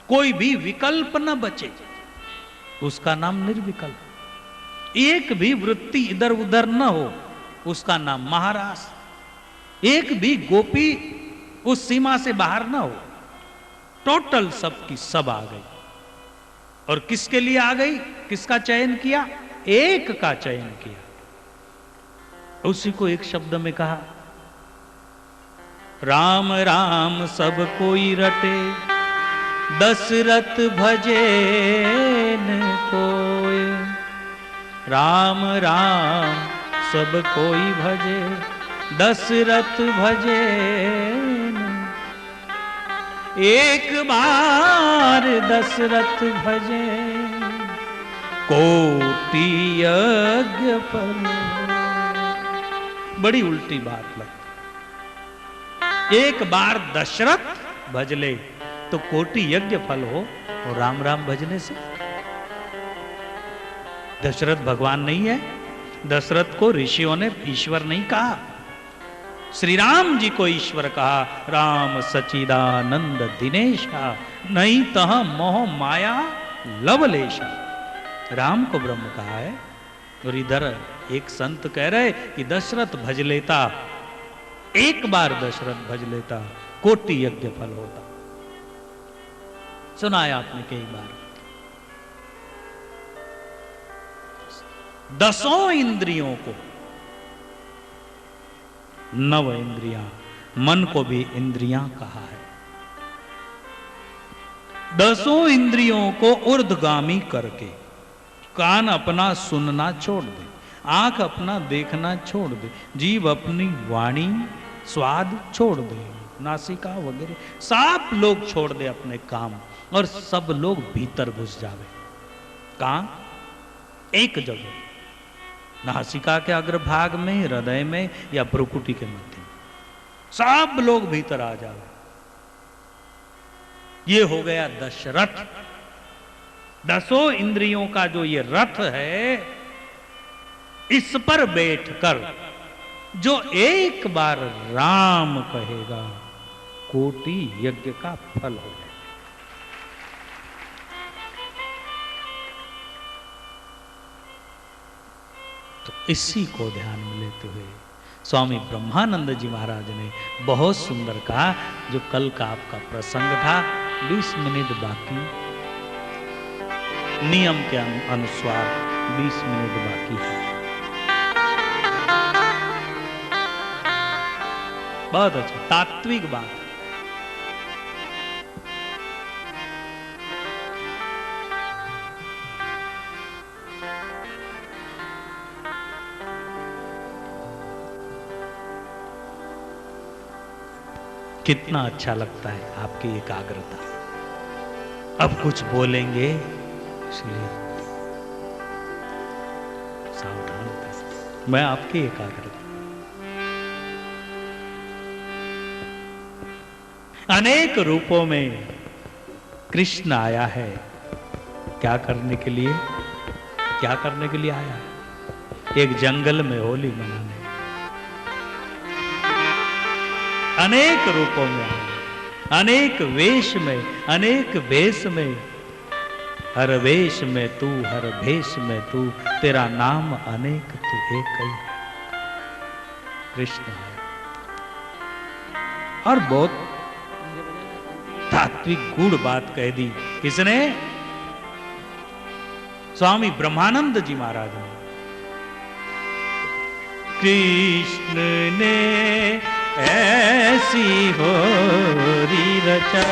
कोई भी विकल्प न बचे, उसका नाम निर्विकल्प। एक भी वृत्ति इधर उधर न हो, उसका नाम महारास। एक भी गोपी उस सीमा से बाहर न हो, टोटल सब की सब आ गई। और किसके लिए आ गई? किसका चयन किया? एक का चयन किया। उसी को एक शब्द में कहा, राम राम सब कोई रटे, दशरथ भजे न कोय। राम राम सब कोई भजे, दशरथ भजे न। एक बार दशरथ भजे, कोटि यज्ञ फल। बड़ी उल्टी बात लगती। एक बार दशरथ भजले तो कोटि यज्ञ फल हो, और राम राम भजने से? दशरथ भगवान नहीं है, दशरथ को ऋषियों ने ईश्वर नहीं कहा, श्री राम जी को ईश्वर कहा। राम सचिदानंद दिनेशा, नहीं तह मोह माया लवलेशा। राम को ब्रह्म कहा है। और इधर एक संत कह रहे कि दशरथ भज लेता, एक बार दशरथ भज लेता, कोटि यज्ञ फल होता। सुना है आपने कई बार। दसों इंद्रियों को, नव इंद्रियां, मन को भी इंद्रियां कहा है। दसों इंद्रियों को ऊर्ध्वगामी करके, कान अपना सुनना छोड़ दे, आंख अपना देखना छोड़ दे, जीभ अपनी वाणी स्वाद छोड़ दे, नासिका वगैरह सब लोग छोड़ दे अपने काम, और सब लोग भीतर घुस जावे। कहां? एक जगह, नासिका के अग्रभाग में, हृदय में, या भ्रुकुटी के मध्य में, सब लोग भीतर आ जावे। ये हो गया दशरथ। दसों इंद्रियों का जो ये रथ है, इस पर बैठकर जो एक बार राम कहेगा, कोटि यज्ञ का फल हो जाएगा। तो इसी को ध्यान में लेते हुए स्वामी ब्रह्मानंद जी महाराज ने बहुत सुंदर कहा। जो कल का आपका प्रसंग था, 20 मिनट बाकी, नियम के अनुसार 20 मिनट बाकी है। बहुत अच्छा, तात्विक बात। कितना अच्छा लगता है आपकी एकाग्रता। अब कुछ बोलेंगे इसलिए सावधान होते। मैं आपकी एकाग्रता, अनेक रूपों में कृष्ण आया है। क्या करने के लिए? क्या करने के लिए आया है? एक जंगल में होली मनाने। अनेक रूपों में, अनेक वेश में, अनेक भेष में, हर वेश में तू, हर भेष में तू, तेरा नाम अनेक तू एक ही। कृष्ण है। और बहुत तात्विक गूढ़ बात कह दी। किसने? स्वामी ब्रह्मानंद जी महाराज ने। कृष्ण ने ऐसी होरी रचा,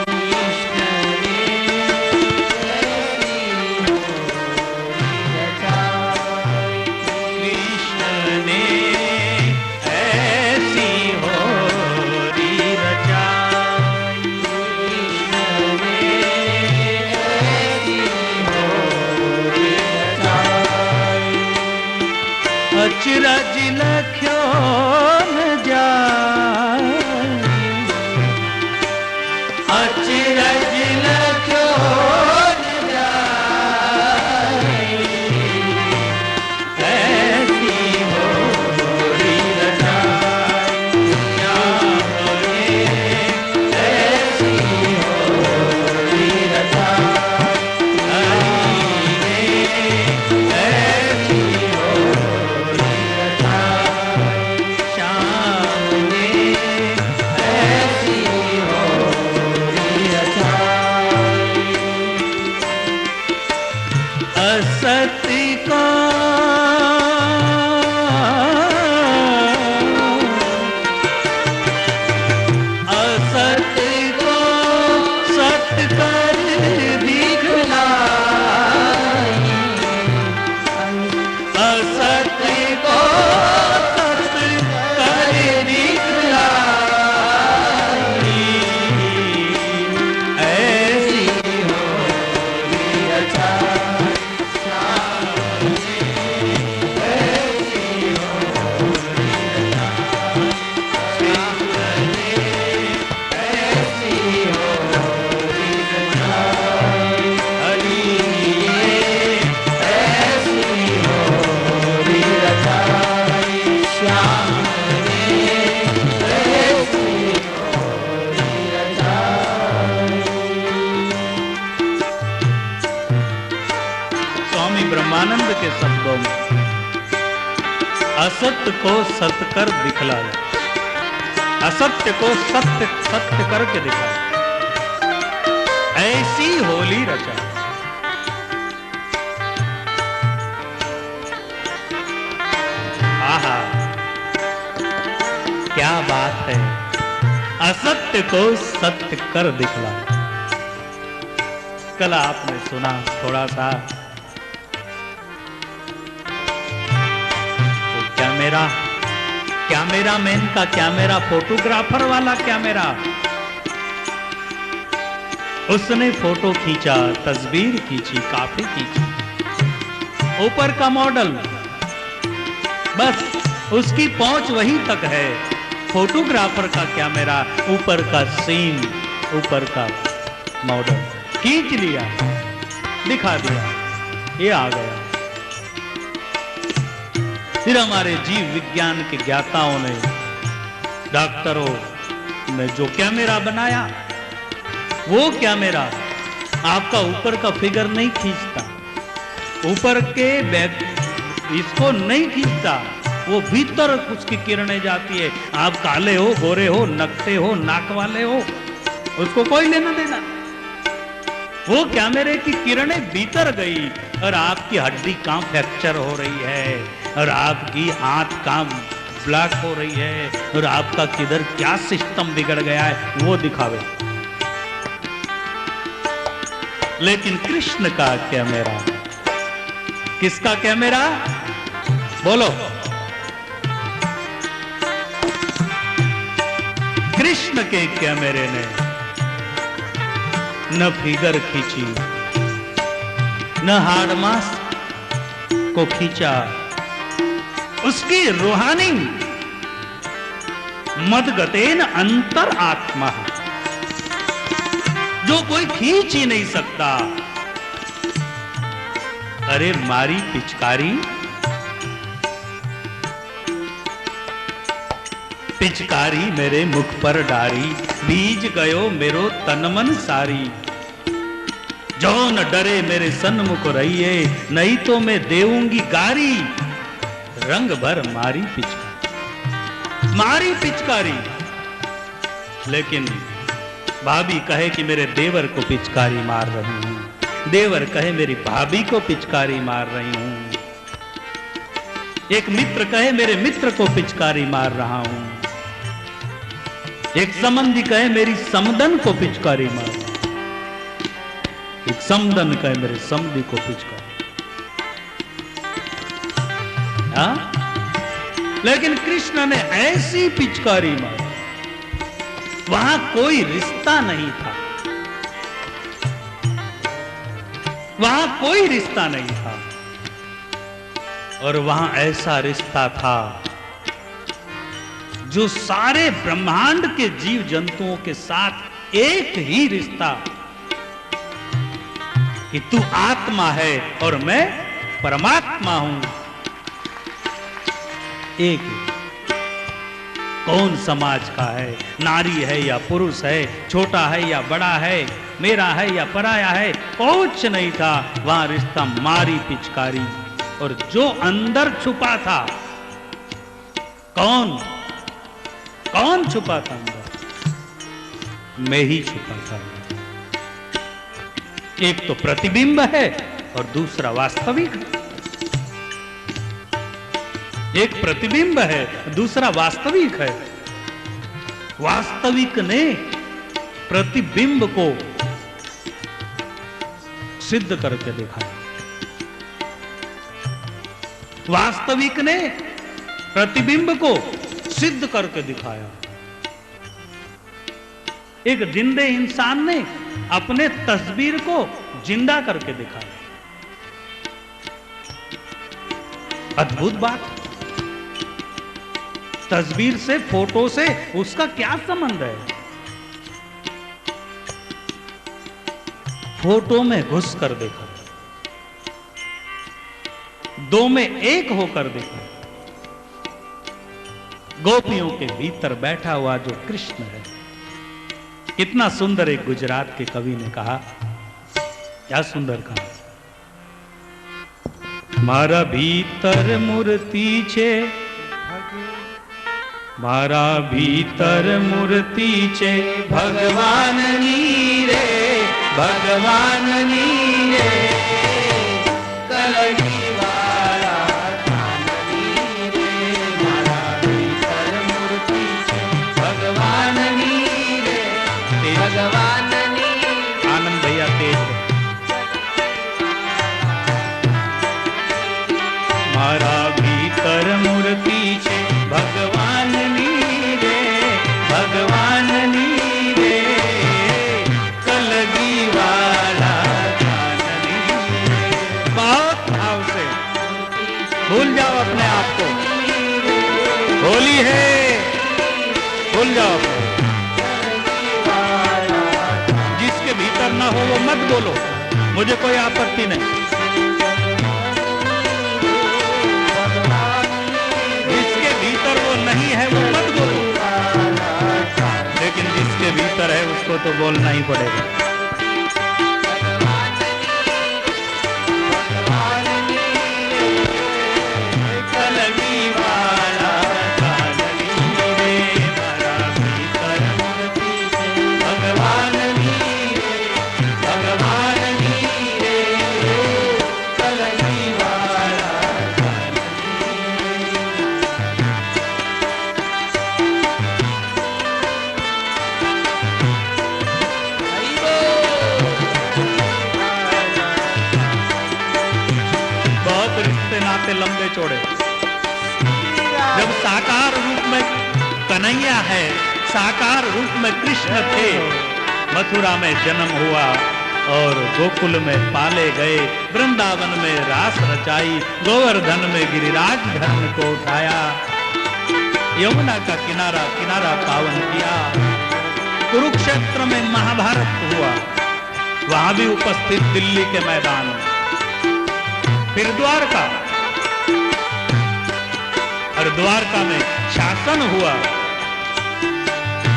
कृष्ण ने ऐसी होरी रचा, कृष्ण रचना क्यों न जाए, ऐसी होली रचाई श्याम ने, ऐसी होली रचाई हरि ने, ऐसी होली रचाई श्याम ने, ऐसी होली रचाई। असत्य को असत्य को सत्य कर दिखलाई, असत्य को सत्य कर दिखलाई, ऐसी होली रचाई श्याम ने, ऐसी होली रचाई श्याम ने, ऐसी होली रचाई हरि ने, ऐसी होली रचाई श्याम ने, ऐसी होली रचाई। स्वामी ब्रह्मानंद के शब्दों में असत्य को सत्य कर दिखलाया, असत्य को सत्य सत्य करके दिखाया, ऐसी होली रचा। आहा, क्या बात है, असत्य को सत्य कर दिखलाया। कल आपने सुना थोड़ा सा, वो कैमरा मैन का कैमरा, फोटोग्राफर वाला कैमरा, उसने फोटो खींचा, तस्वीर खींची, काफी खींची, ऊपर का मॉडल, बस उसकी पहुंच वहीं तक है। फोटोग्राफर का कैमरा, ऊपर का सीन, ऊपर का मॉडल खींच लिया, दिखा दिया, ये आ गया। फिर हमारे जीव विज्ञान के ज्ञाताओं ने, डॉक्टरों ने जो कैमरा बनाया, वो कैमरा आपका ऊपर का फिगर नहीं खींचता, ऊपर के बैक इसको नहीं खींचता, वो भीतर उसकी किरणें जाती है। आप काले हो, गोरे हो, नकटे हो, नाक वाले हो, उसको कोई लेना देना। वो कैमरे की किरणें भीतर गई और आपकी हड्डी कहाँ फ्रैक्चर हो रही है, और आपकी हाथ कहाँ ब्लॉक हो रही है, और आपका किधर क्या सिस्टम बिगड़ गया है, वो दिखावे। लेकिन कृष्ण का कैमरा, किसका कैमरा बोलो? कृष्ण के कैमरे ने न फिगर खींची, न हार्ड मास को खींचा, उसकी रूहानी मदगतेन अंतर आत्मा, जो कोई खींच ही नहीं सकता। अरे मारी पिचकारी, पिचकारी मेरे मुख पर डारी, भीज गयो मेरो तन मन सारी। जो न डरे मेरे सन्मुख रहिए, नहीं तो मैं देऊंगी गारी। रंग भर मारी पिचकारी, मारी पिचकारी। लेकिन भाभी कहे कि मेरे देवर को पिचकारी मार रही हूं, देवर कहे मेरी भाभी को पिचकारी मार रही हूं, एक मित्र कहे मेरे मित्र को पिचकारी मार रहा हूं, एक संबंधी कहे मेरी समदन को पिचकारी मार, एक समदन कहे मेरे समधी को पिचकारी। हाँ? लेकिन कृष्ण ने ऐसी पिचकारी मारी, वहां कोई रिश्ता नहीं था, वहां कोई रिश्ता नहीं था, और वहां ऐसा रिश्ता था जो सारे ब्रह्मांड के जीव जंतुओं के साथ एक ही रिश्ता कि तू आत्मा है और मैं परमात्मा हूं। एक ही। कौन समाज का है, नारी है या पुरुष है, छोटा है या बड़ा है, मेरा है या पराया है, कुछ नहीं था। वहां रिश्ता मारी पिचकारी। और जो अंदर छुपा था, कौन कौन छुपा था अंदर? मैं ही छुपा था। एक तो प्रतिबिंब है और दूसरा वास्तविक है। एक प्रतिबिंब है, दूसरा वास्तविक है। वास्तविक ने प्रतिबिंब को सिद्ध करके दिखाया। वास्तविक ने प्रतिबिंब को सिद्ध करके दिखाया। एक जिंदे इंसान ने अपने तस्वीर को जिंदा करके दिखाया। अद्भुत बात। तस्वीर से, फोटो से उसका क्या संबंध है? फोटो में घुस कर देखा, दो में एक होकर देखा। गोपियों के भीतर बैठा हुआ जो कृष्ण है, कितना सुंदर एक गुजरात के कवि ने कहा, क्या सुंदर कहा। मारा भीतर मूर्ति छे, मारा भीतर मूर्ति छे, भगवान नीरे, भगवान नीरे, कलगी वाला काननी रे, मारा भीतर मूर्ति छे, भगवान नीरे, भगवान नीरे। आनंद भैया तेज। मारा भीतर मूर्ति छे, भगवान नीरे, भगवान नीरे, कलगी वाला काननी रे। बहुत भाव से भूल जाओ अपने आप को। होली है, भूल जाओ। जिसके भीतर ना हो वो मत बोलो, मुझे कोई आपत्ति नहीं। जिसके भीतर वो नहीं है वो मत बोलो, लेकिन जिसके भीतर है उसको तो बोलना ही पड़ेगा। कलगी वाला काननी रे, मारा भीतर मूर्ति छे, भगवान नीरे, भगवान नीरे, कलगी वाला बहुत रिश्ते नाते लंबे चौड़े। जब साकार रूप में कन्हैया है, साकार रूप में कृष्ण थे, मथुरा में जन्म हुआ और गोकुल में पाले गए, वृंदावन में रास रचाई, गोवर्धन में गिरिराज धर्म को उठाया, यमुना का किनारा किनारा पावन किया, कुरुक्षेत्र में महाभारत हुआ, वहां भी उपस्थित दिल्ली के मैदान में, फिर द्वारका, और द्वारका में शासन हुआ।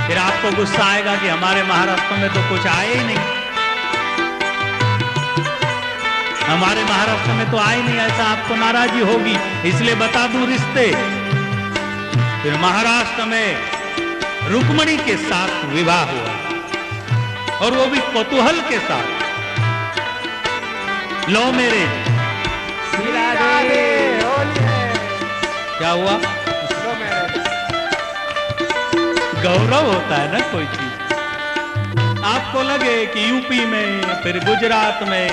फिर आपको गुस्सा आएगा कि हमारे महाराष्ट्र में तो कुछ आए ही नहीं, हमारे महाराष्ट्र में तो आए नहीं, ऐसा आपको नाराजगी होगी। इसलिए बता दूं रिश्ते। फिर महाराष्ट्र में रुक्मणी के साथ विवाह हुआ, और वो भी कौतूहल के साथ, लो मैरिज। क्या हुआ? गौरव होता है ना कोई चीज। आपको लगे कि यूपी में, फिर गुजरात में,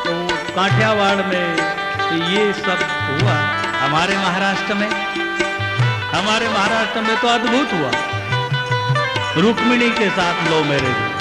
तो काठियावाड़ में, तो ये सब हुआ। हमारे महाराष्ट्र में, हमारे महाराष्ट्र में तो अद्भुत हुआ, रुक्मिणी के साथ लो मैरिज।